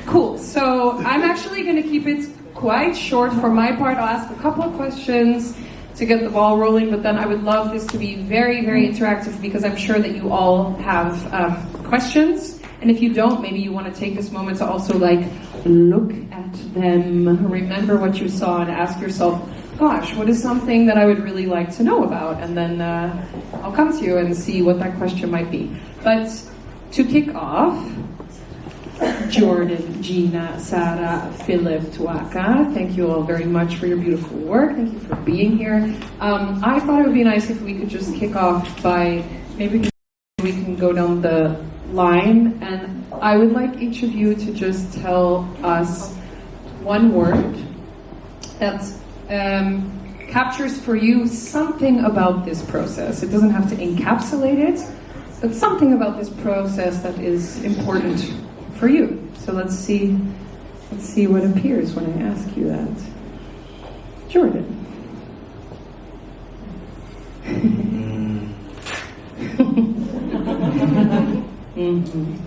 Cool. So I'm actually going to keep it quite short for my part. I'll ask a couple of questions to get the ball rolling, but then I would love this to be very, very interactive because I'm sure that you all have questions. And if you don't, maybe you want to take this moment to also like look at them, remember what you saw, and ask yourself, gosh, what is something that I would really like to know about? And then I'll come to you and see what that question might be. But to kick off, Jordan, Gina, Sarah, Philip, Tuaka, thank you all very much for your beautiful work. Thank you for being here. I thought it would be nice if we could just kick off by maybe we can go down the line, and I would like each of you to just tell us one word that captures for you something about this process. It doesn't have to encapsulate it, but something about this process that is important for you. So let's see what appears when I ask you that. Jordan.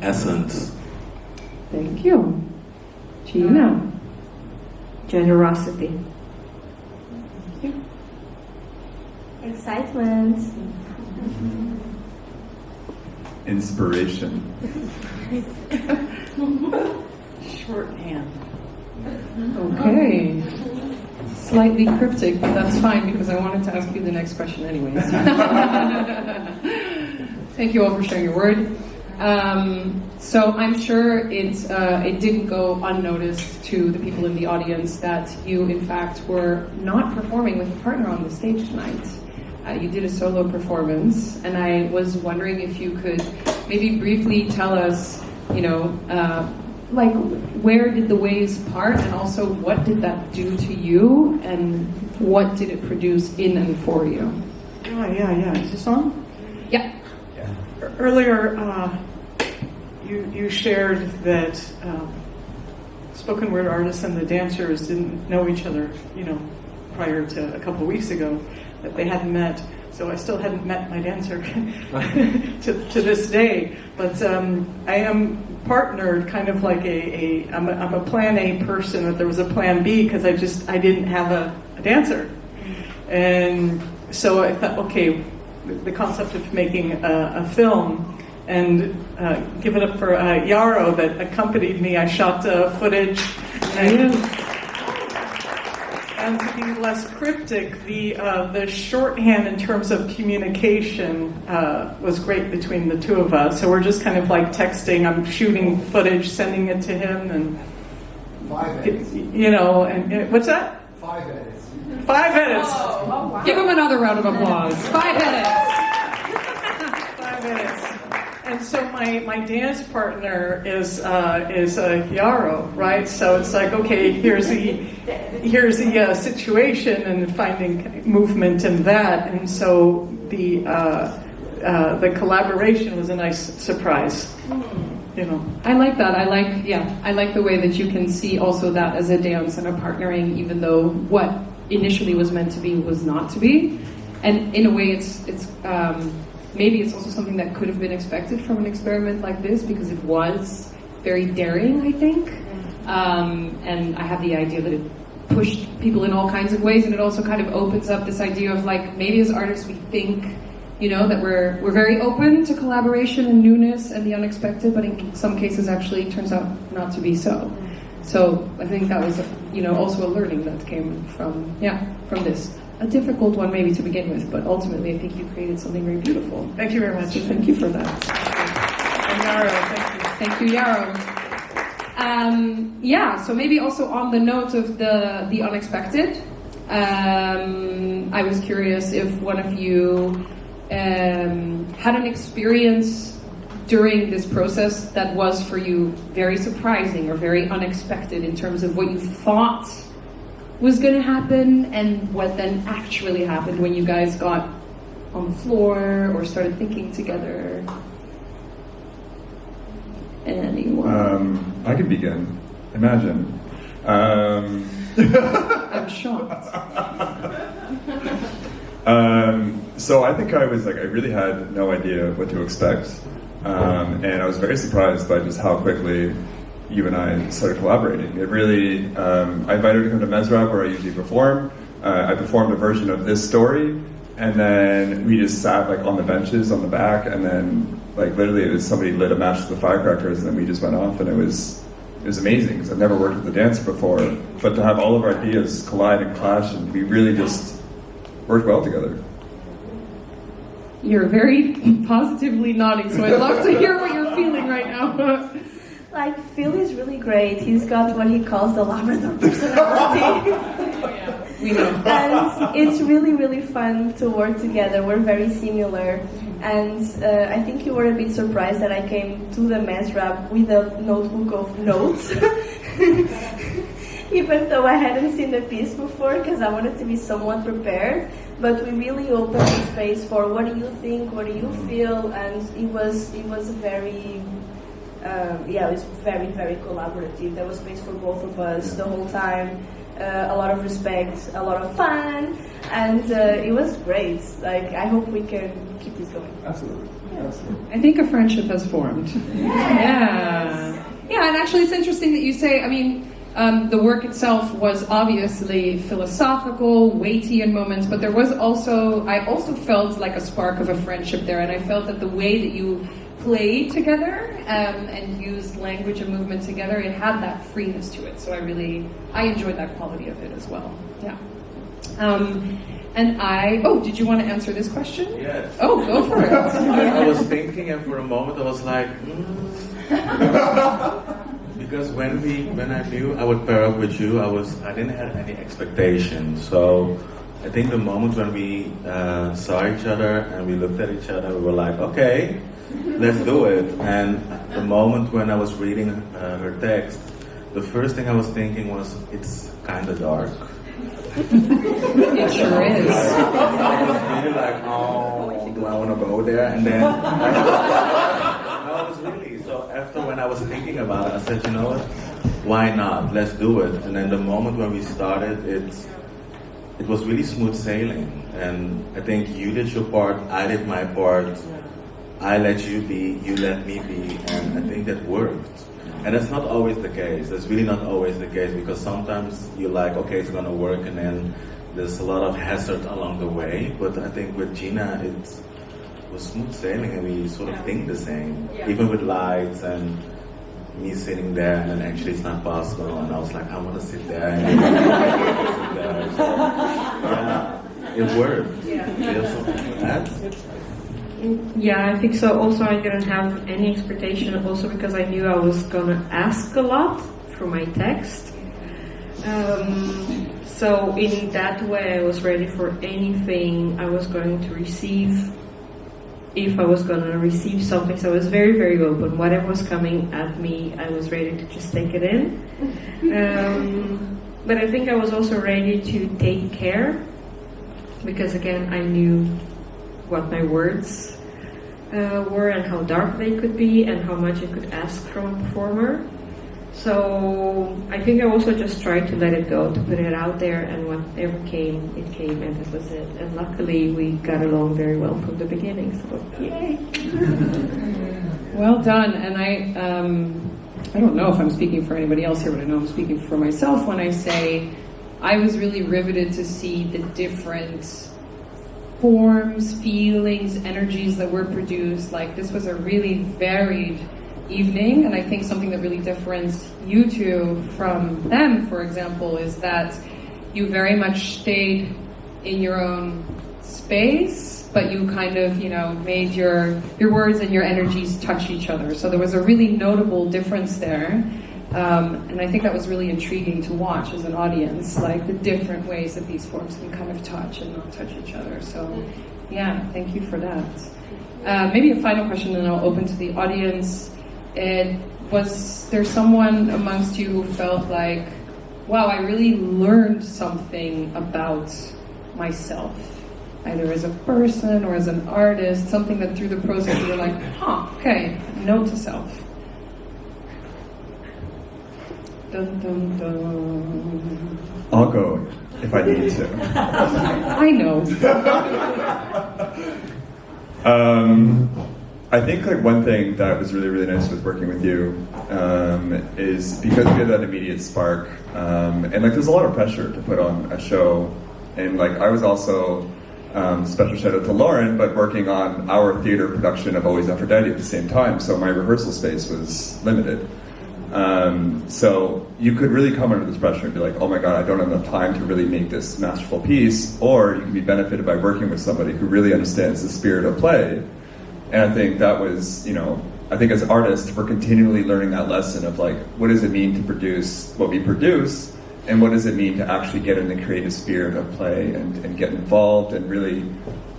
Essence. Thank you. Gina. Generosity. Thank you. Excitement. Inspiration. Shorthand. Okay. Slightly cryptic, but that's fine because I wanted to ask you the next question anyways. Thank you all for sharing your word. So I'm sure it didn't go unnoticed to the people in the audience that you, in fact, were not performing with a partner on the stage tonight. You did a solo performance, and I was wondering if you could maybe briefly tell us, like where did the waves part, and also what did that do to you, and what did it produce in and for you? Yeah. Is this on? Yeah. Earlier, you shared that spoken word artists and the dancers didn't know each other, prior to a couple of weeks ago, that they hadn't met. So I still hadn't met my dancer to this day. But I am partnered kind of like I'm a plan A person, that there was a plan B because I didn't have a dancer. And so I thought, okay, the concept of making a film, and give it up for Yarrow that accompanied me. I shot footage. And to be less cryptic, the shorthand in terms of communication was great between the two of us. So we're just kind of like texting. I'm shooting footage, sending it to him, and 5 edits. And what's that? 5 edits. 5 edits. Oh, wow. Give him another round of applause. 5 edits. 5 edits. And so my dance partner is Yarrow, right? So it's like, okay, here's the situation, and finding movement in that, and so the collaboration was a nice surprise. I like that. I like the way that you can see also that as a dance and a partnering, even though what initially was meant to be was not to be, and in a way it's maybe it's also something that could have been expected from an experiment like this, because it was very daring, I think. And I have the idea that it pushed people in all kinds of ways, and it also kind of opens up this idea of like, maybe as artists we think, that we're very open to collaboration and newness and the unexpected, but in some cases actually it turns out not to be so. So I think that was, also a learning that came from this. A difficult one maybe to begin with, but ultimately I think you created something very beautiful. Thank you very much. So thank you for that. And Yarrow, thank you, Yarrow. So maybe also on the note of the unexpected, I was curious if one of you had an experience during this process that was for you very surprising or very unexpected in terms of what you thought was going to happen and what then actually happened when you guys got on the floor or started thinking together. Anyone? I could begin. Imagine. I'm shocked. So I think I really had no idea what to expect. And I was very surprised by just how quickly you and I started collaborating. It really, I invited her to come to Mesrab where I usually perform. I performed a version of this story, and then we just sat like on the benches on the back, and then like literally it was somebody lit a match to the firecrackers, and then we just went off, and it was amazing because I've never worked with a dancer before, but to have all of our ideas collide and clash, and we really just worked well together. You're very positively nodding, so I'd love to hear what you're feeling right now. Like, Phil is really great. He's got what he calls the Labrador personality. We know. And it's really, really fun to work together. We're very similar. And I think you were a bit surprised that I came to the Mesrab with a notebook of notes. Even though I hadn't seen the piece before, because I wanted to be somewhat prepared. But we really opened the space for what do you think, what do you feel, and it was very, it was very, very collaborative. There was space for both of us the whole time. A lot of respect, a lot of fun, and it was great. Like, I hope we can keep this going. Absolutely. Absolutely. I think a friendship has formed. Yeah. Yeah, and actually it's interesting that you say, I mean, the work itself was obviously philosophical, weighty in moments, but there was also, I also felt like a spark of a friendship there, and I felt that the way that you played together and used language and movement together, it had that freeness to it. So I enjoyed that quality of it as well. Yeah. Did you want to answer this question? Yes. Oh, go for it. I was thinking, and for a moment I was like, because when I knew I would pair up with you, I didn't have any expectations. So I think the moment when we saw each other and we looked at each other, we were like, okay, let's do it. And the moment when I was reading her text, the first thing I was thinking was, it's kind of dark. It sure is. I was really like, oh, do I want to go there? And then, no, it was really, so after when I was thinking about it, I said, you know what, why not? Let's do it. And then the moment when we started, it was really smooth sailing. And I think you did your part, I did my part, I let you be, you let me be, and I think that worked. And that's not always the case. That's really not always the case, because sometimes you're like, okay, it's gonna work, and then there's a lot of hazard along the way. But I think with Gina, it was smooth sailing, and we sort of think the same, even with lights and me sitting there, and then actually it's not possible, and I was like, I want to sit there, and sit there. So, yeah, it worked. Do you have something to add? Yeah, I think so. Also, I didn't have any expectation, also because I knew I was gonna ask a lot through my text. So in that way, I was ready for anything I was going to receive. If I was gonna receive something, so I was very, very open. Whatever was coming at me, I was ready to just take it in. But I think I was also ready to take care, because again, I knew what my words were and how dark they could be and how much it could ask from a performer. So I think I also just tried to let it go, to put it out there, and whatever came, it came, and that was it. And luckily we got along very well from the beginning, so yay! Well done. And I don't know if I'm speaking for anybody else here, but I know I'm speaking for myself when I say I was really riveted to see the different forms, feelings, energies that were produced. Like, this was a really varied evening, and I think something that really differentiates you two from them, for example, is that you very much stayed in your own space, but you kind of, made your words and your energies touch each other. So there was a really notable difference there. And I think that was really intriguing to watch as an audience, like the different ways that these forms can kind of touch and not touch each other. So, yeah, thank you for that. Maybe a final question, and I'll open to the audience. Was there someone amongst you who felt like, wow, I really learned something about myself, either as a person or as an artist, something that through the process you were like, okay, note to self. Dun, dun, dun. I'll go if I need to. I know. I think like one thing that was really, really nice with working with you is because we had that immediate spark, and like there's a lot of pressure to put on a show, and like I was also special shout out to Lauren, but working on our theater production of Always Aphrodite at the same time, so my rehearsal space was limited. So you could really come under this pressure and be like, oh my god, I don't have enough time to really make this masterful piece, or you can be benefited by working with somebody who really understands the spirit of play. And I think that was, you know, I think as artists, we're continually learning that lesson of like, what does it mean to produce what we produce, and what does it mean to actually get in the creative spirit of play and get involved and really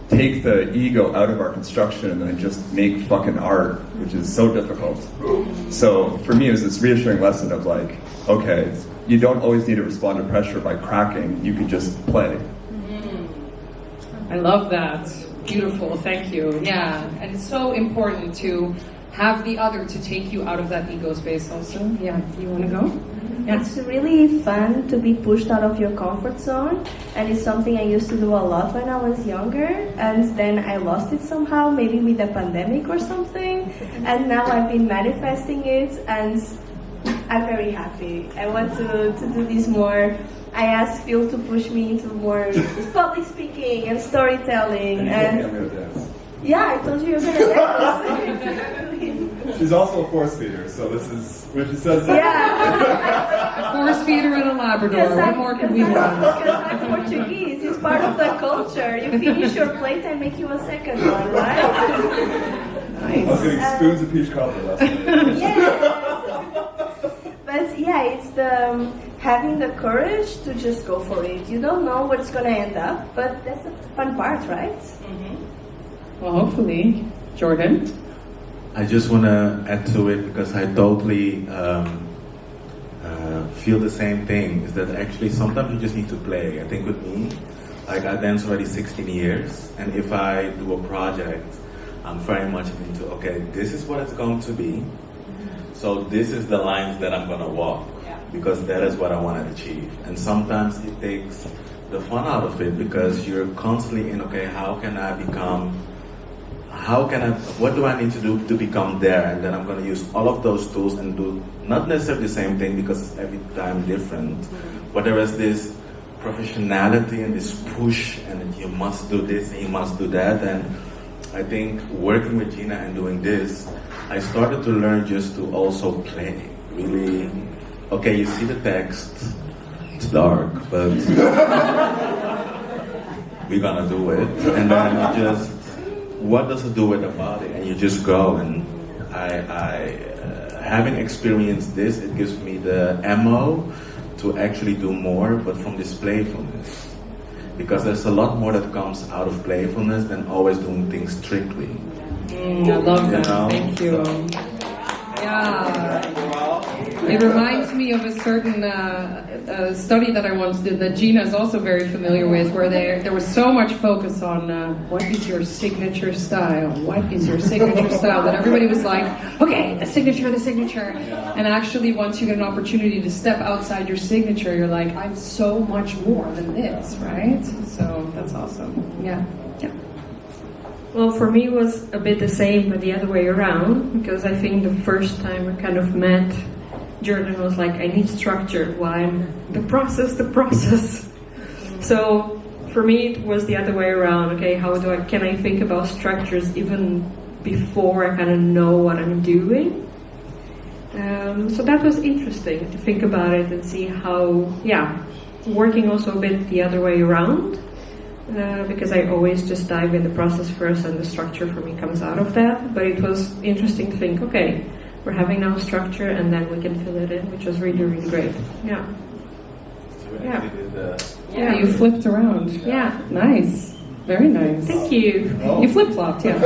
take the ego out of our construction and then just make fucking art, which is so difficult. So for me, it was this reassuring lesson of like, okay, you don't always need to respond to pressure by cracking, you can just play. I love that. Beautiful, thank you. Yeah, and it's so important to have the other to take you out of that ego space also. Yeah, you want to go? Yeah. It's really fun to be pushed out of your comfort zone, and it's something I used to do a lot when I was younger, and then I lost it somehow, maybe with the pandemic or something, and now I've been manifesting it, and I'm very happy. I want to do this more. I asked Phil to push me into more public speaking and storytelling, and yeah, I told you you're gonna dance. She's also a force feeder, so this is when she says Yeah. Force feeder and a Labrador. What more can we want? Because I'm Portuguese, it's part of the culture. You finish your plate, I make you a second one, right? I was getting spoons of peach cobbler last night. Yeah. But yeah, it's the having the courage to just go for it. You don't know where it's gonna end up, but that's the fun part, right? Well, hopefully. Jordan? I just want to add to it because I totally feel the same thing. Is that actually sometimes you just need to play. I think with me, like I dance already 16 years, and if I do a project, I'm very much into, okay, this is what it's going to be. So this is the lines that I'm going to walk, because that is what I want to achieve. And sometimes it takes the fun out of it because you're constantly in, okay, what do I need to do to become there? And then I'm going to use all of those tools and do not necessarily the same thing because it's every time different. But there is this professionality and this push, and you must do this and you must do that. And I think working with Gina and doing this, I started to learn just to also play. Really, okay, you see the text, it's dark, but we're gonna do it. And then you just, what does it do with the body? And you just go. And having experienced this, it gives me the ammo to actually do more, but from this playfulness. Because there's a lot more that comes out of playfulness than always doing things strictly. I love that. You know? Thank you. Yeah. It reminds me of a certain study that I once did that Gina is also very familiar with, where there was so much focus on what is your signature style? What is your signature style? That everybody was like, okay, the signature. And actually, once you get an opportunity to step outside your signature, you're like, I'm so much more than this, right? So that's awesome. Yeah. Well, for me it was a bit the same, but the other way around, because I think the first time we kind of met, Jordan was like, I need structure. Why? The process. So for me it was the other way around. Okay, can I think about structures even before I kind of know what I'm doing? So that was interesting to think about it and see how, working also a bit the other way around. Because I always just dive in the process first and the structure for me comes out of that. But it was interesting to think, okay, we're having now structure and then we can fill it in, which was really, really great. Yeah. Yeah, you flipped around. Yeah. Nice. Very nice. Thank you. You flip-flopped, yeah.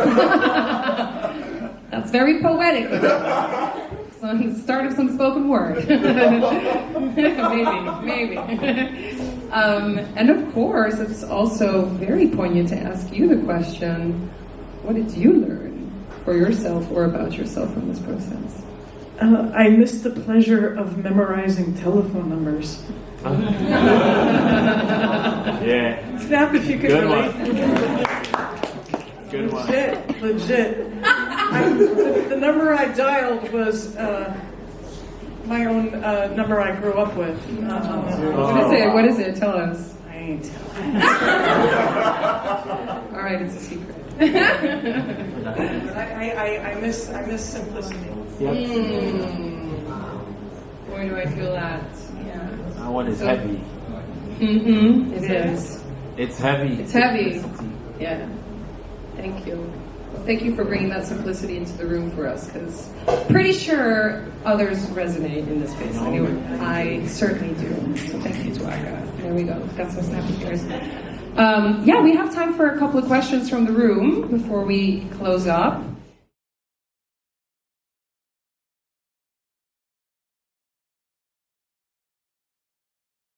That's very poetic. Some start of some spoken word. Maybe. And of course, it's also very poignant to ask you the question, what did you learn for yourself or about yourself from this process? I missed the pleasure of memorizing telephone numbers. Yeah. Snap if you could Good relate. one. Good one. Legit. the number I dialed was my own number I grew up with. What is it? Tell us. I ain't telling. All right, it's a secret. But I miss simplicity. Boy, do I feel that. Yeah. That one is heavy. Mm-hmm. It is. It's heavy. It's heavy. Yeah. Thank you. Well, thank you for bringing that simplicity into the room for us, because pretty sure others resonate in this space. Anyway, I certainly do. So thank you, Tuaka. There we go. Got some snappy fingers. Yeah, we have time for a couple of questions from the room before we close up.